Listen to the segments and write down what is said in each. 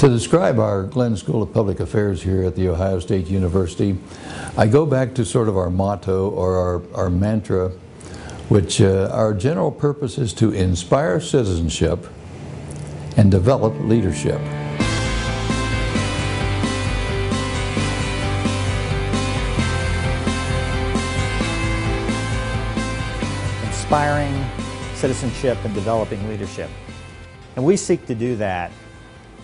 To describe our Glenn School of Public Affairs here at The Ohio State University, I go back to sort of our motto or our mantra, which our general purpose is to inspire citizenship and develop leadership. Inspiring citizenship and developing leadership. And we seek to do that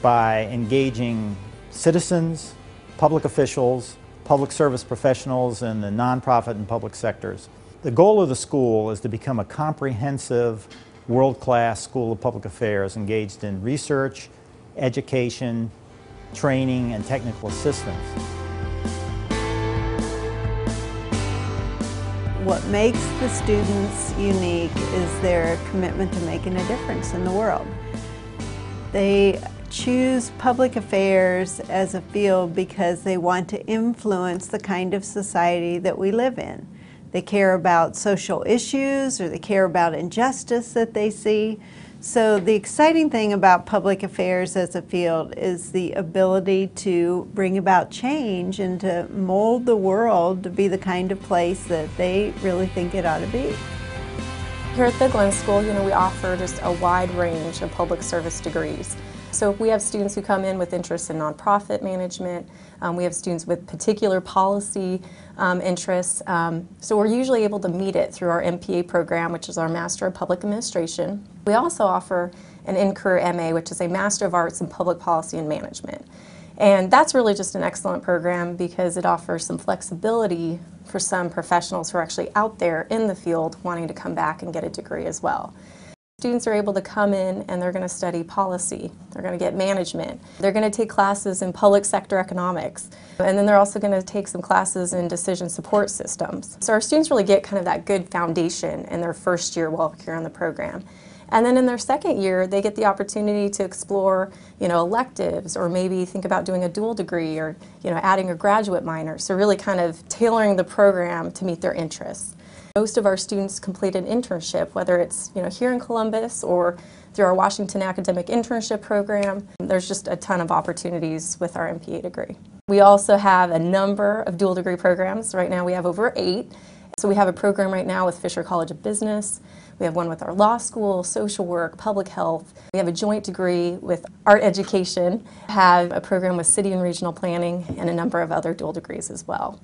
by engaging citizens, public officials, public service professionals in the nonprofit and public sectors. The goal of the school is to become a comprehensive, world-class school of public affairs engaged in research, education, training, and technical assistance. What makes the students unique is their commitment to making a difference in the world. They choose public affairs as a field because they want to influence the kind of society that we live in. They care about social issues, or they care about injustice that they see. So the exciting thing about public affairs as a field is the ability to bring about change and to mold the world to be the kind of place that they really think it ought to be. Here at the Glenn School, we offer just a wide range of public service degrees. So we have students who come in with interest in nonprofit management. We have students with particular policy interests. So we're usually able to meet it through our MPA program, which is our Master of Public Administration. We also offer an in-career MA, which is a Master of Arts in Public Policy and Management. And that's really just an excellent program because it offers some flexibility for some professionals who are actually out there in the field wanting to come back and get a degree as well. Students are able to come in and they're going to study policy, they're going to get management, they're going to take classes in public sector economics, and then they're also going to take some classes in decision support systems. So our students really get kind of that good foundation in their first year while here on the program. And then in their second year, they get the opportunity to explore, electives, or maybe think about doing a dual degree, or, adding a graduate minor. So really kind of tailoring the program to meet their interests. Most of our students complete an internship, whether it's here in Columbus or through our Washington Academic Internship Program. There's just a ton of opportunities with our MPA degree. We also have a number of dual degree programs. Right now we have over 8. So we have a program right now with Fisher College of Business. We have one with our law school, social work, public health. We have a joint degree with art education, have a program with city and regional planning, and a number of other dual degrees as well.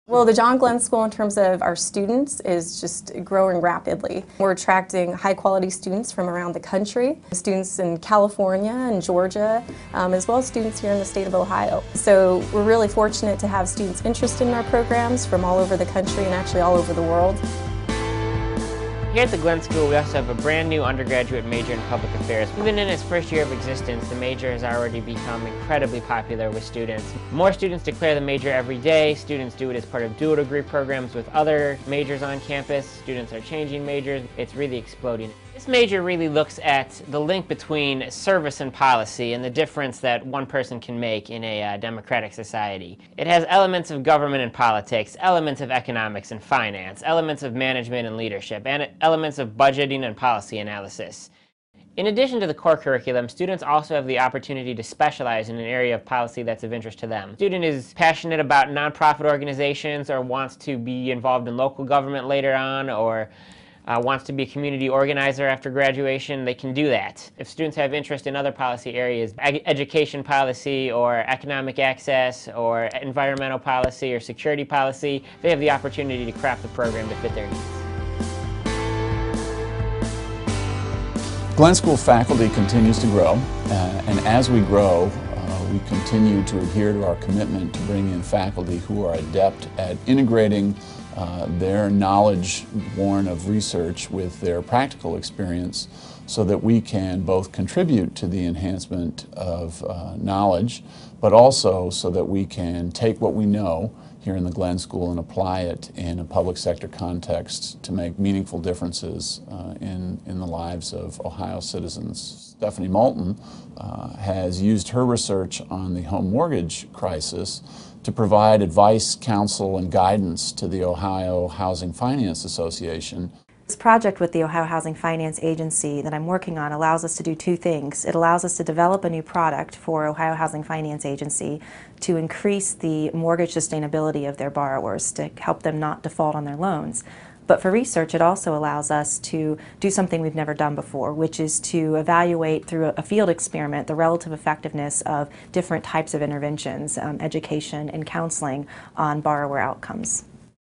Well, the John Glenn School in terms of our students is just growing rapidly. We're attracting high-quality students from around the country, students in California and Georgia, as well as students here in the state of Ohio. So we're really fortunate to have students interested in our programs from all over the country and actually all over the world. Here at the Glenn School, we also have a brand new undergraduate major in public affairs. Even in its first year of existence, the major has already become incredibly popular with students. More students declare the major every day. Students do it as part of dual degree programs with other majors on campus. Students are changing majors. It's really exploding. This major really looks at the link between service and policy and the difference that one person can make in a democratic society. It has elements of government and politics, elements of economics and finance, elements of management and leadership, and elements of budgeting and policy analysis. In addition to the core curriculum, students also have the opportunity to specialize in an area of policy that's of interest to them. A student is passionate about nonprofit organizations or wants to be involved in local government later on, or wants to be a community organizer after graduation, they can do that. If students have interest in other policy areas, education policy or economic access or environmental policy or security policy, they have the opportunity to craft the program to fit their needs. Glenn School faculty continues to grow, and as we grow, we continue to adhere to our commitment to bring in faculty who are adept at integrating their knowledge born of research with their practical experience so that we can both contribute to the enhancement of knowledge, but also so that we can take what we know here in the Glenn School and apply it in a public sector context to make meaningful differences in the lives of Ohio citizens. Stephanie Moulton has used her research on the home mortgage crisis to provide advice, counsel, and guidance to the Ohio Housing Finance Association. This project with the Ohio Housing Finance Agency that I'm working on allows us to do two things. It allows us to develop a new product for Ohio Housing Finance Agency to increase the mortgage sustainability of their borrowers, to help them not default on their loans. But for research, it also allows us to do something we've never done before, which is to evaluate through a field experiment the relative effectiveness of different types of interventions, education and counseling, on borrower outcomes.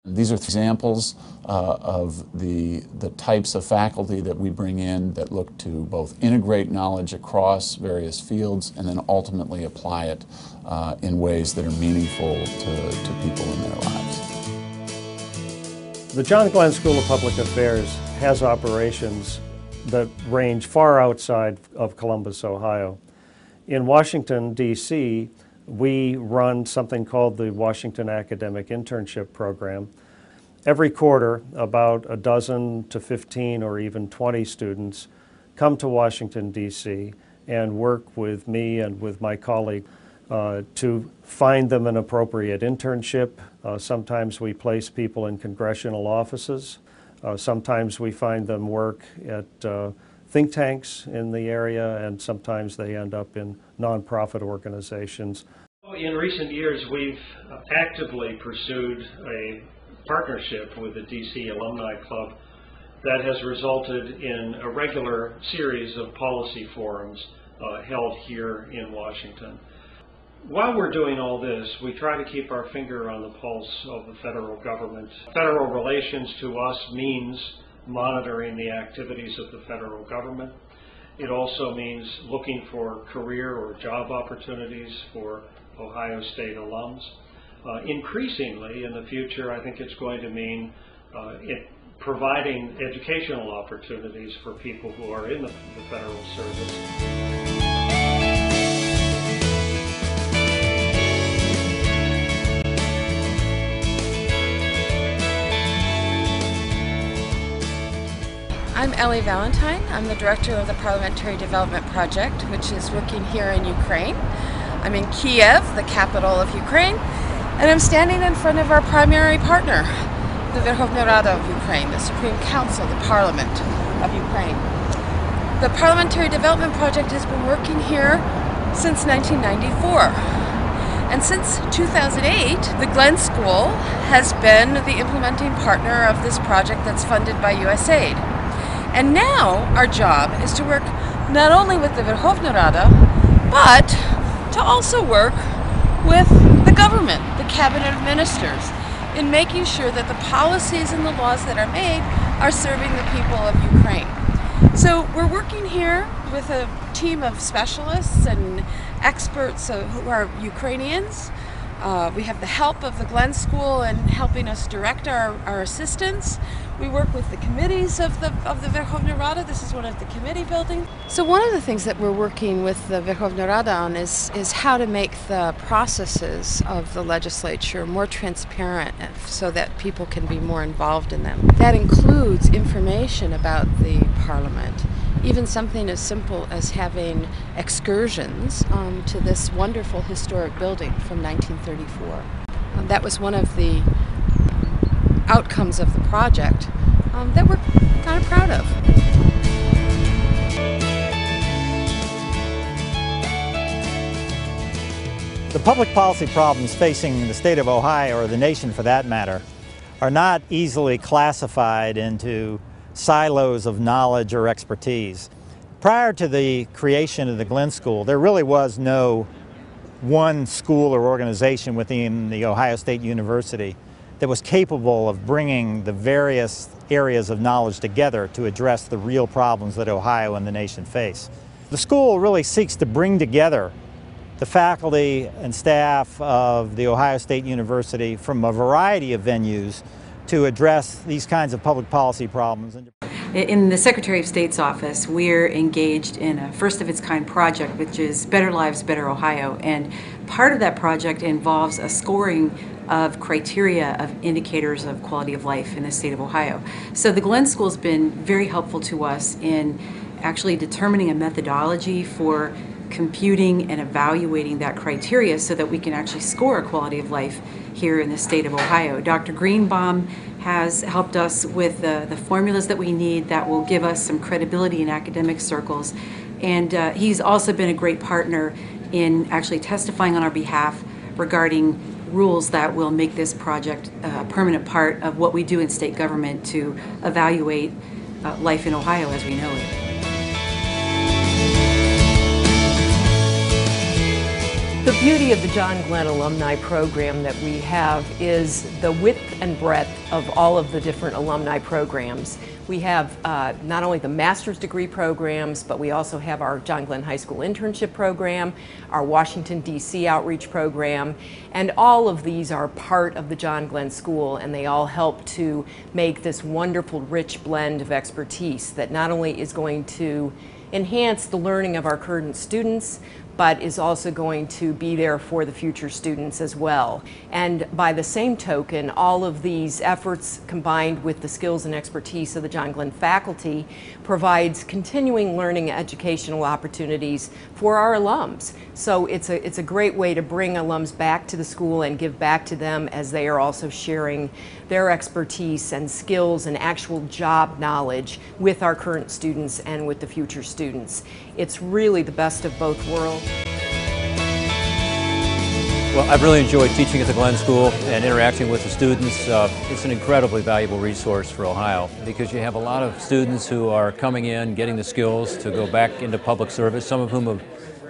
These are examples of the types of faculty that we bring in that look to both integrate knowledge across various fields and then ultimately apply it in ways that are meaningful to people in their lives. The John Glenn School of Public Affairs has operations that range far outside of Columbus, Ohio. In Washington, D.C., we run something called the Washington Academic Internship Program. Every quarter, about a dozen to 15 or even 20 students come to Washington, D.C. and work with me and with my colleague to find them an appropriate internship. Sometimes we place people in congressional offices. Sometimes we find them work at think tanks in the area, and sometimes they end up in nonprofit organizations. In recent years, we've actively pursued a partnership with the DC Alumni Club that has resulted in a regular series of policy forums held here in Washington. While we're doing all this, we try to keep our finger on the pulse of the federal government. Federal relations to us means monitoring the activities of the federal government. It also means looking for career or job opportunities for Ohio State alums. Increasingly in the future, I think it's going to mean providing educational opportunities for people who are in the federal service. I'm Ellie Valentine. I'm the director of the Parliamentary Development Project, which is working here in Ukraine. I'm in Kiev, the capital of Ukraine, and I'm standing in front of our primary partner, the Verkhovna Rada of Ukraine, the Supreme Council, the Parliament of Ukraine. The Parliamentary Development Project has been working here since 1994. And since 2008, the Glenn School has been the implementing partner of this project that's funded by USAID. And now our job is to work not only with the Verkhovna Rada, but to also work with the government, the cabinet of ministers, in making sure that the policies and the laws that are made are serving the people of Ukraine. So we're working here with a team of specialists and experts who are Ukrainians. We have the help of the Glenn School in helping us direct our assistance. We work with the committees of the Verkhovna Rada. This is one of the committee buildings. So one of the things that we're working with the Verkhovna Rada on is how to make the processes of the legislature more transparent so that people can be more involved in them. That includes information about the parliament, even something as simple as having excursions to this wonderful historic building from 1934. That was one of the outcomes of the project that we're kind of proud of. The public policy problems facing the state of Ohio, or the nation for that matter, are not easily classified into silos of knowledge or expertise. Prior to the creation of the Glenn School, there really was no one school or organization within the Ohio State University that was capable of bringing the various areas of knowledge together to address the real problems that Ohio and the nation face. The school really seeks to bring together the faculty and staff of the Ohio State University from a variety of venues to address these kinds of public policy problems. In the Secretary of State's office, we're engaged in a first-of-its-kind project, which is Better Lives, Better Ohio. And part of that project involves a scoring of criteria of indicators of quality of life in the state of Ohio. So the Glenn School's been very helpful to us in actually determining a methodology for computing and evaluating that criteria so that we can actually score a quality of life here in the state of Ohio. Dr. Greenbaum has helped us with the formulas that we need that will give us some credibility in academic circles. And he's also been a great partner in actually testifying on our behalf regarding rules that will make this project a permanent part of what we do in state government to evaluate life in Ohio as we know it. The beauty of the John Glenn Alumni Program that we have is the width and breadth of all of the different alumni programs. We have not only the master's degree programs, but we also have our John Glenn High School internship program, our Washington, D.C. outreach program, and all of these are part of the John Glenn School, and they all help to make this wonderful, rich blend of expertise that not only is going to enhance the learning of our current students, but is also going to be there for the future students as well. And by the same token, all of these efforts combined with the skills and expertise of the John Glenn faculty provides continuing learning educational opportunities for our alums. So it's a great way to bring alums back to the school and give back to them as they are also sharing their expertise and skills and actual job knowledge with our current students and with the future students. It's really the best of both worlds. Well, I've really enjoyed teaching at the Glenn School and interacting with the students. It's an incredibly valuable resource for Ohio because you have a lot of students who are coming in, getting the skills to go back into public service, some of whom have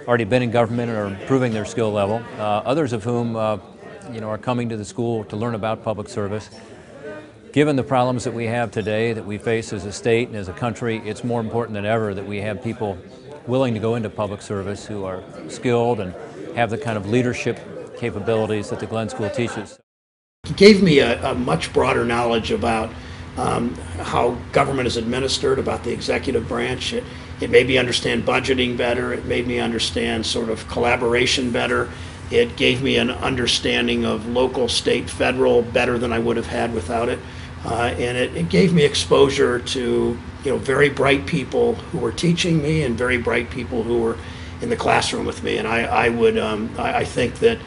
already been in government and are improving their skill level, others of whom are coming to the school to learn about public service. Given the problems that we have today, that we face as a state and as a country, it's more important than ever that we have people willing to go into public service who are skilled and have the kind of leadership capabilities that the Glenn School teaches. It gave me a much broader knowledge about how government is administered, about the executive branch. It made me understand budgeting better. It made me understand sort of collaboration better. It gave me an understanding of local, state, federal better than I would have had without it. And it gave me exposure to very bright people who were teaching me and very bright people who were in the classroom with me. And I think that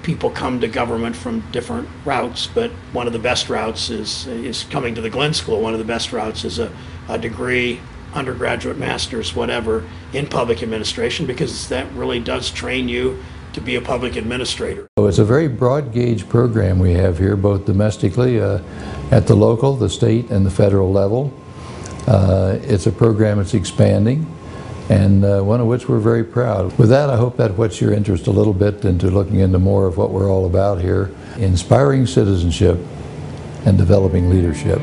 people come to government from different routes, but one of the best routes is coming to the Glenn School. One of the best routes is a degree, undergraduate, master's, whatever, in public administration, because that really does train you to be a public administrator. So it's a very broad gauge program we have here, both domestically at the local, the state, and the federal level. It's a program that's expanding, and one of which we're very proud. With that, I hope that whets your interest a little bit into looking into more of what we're all about here, inspiring citizenship and developing leadership.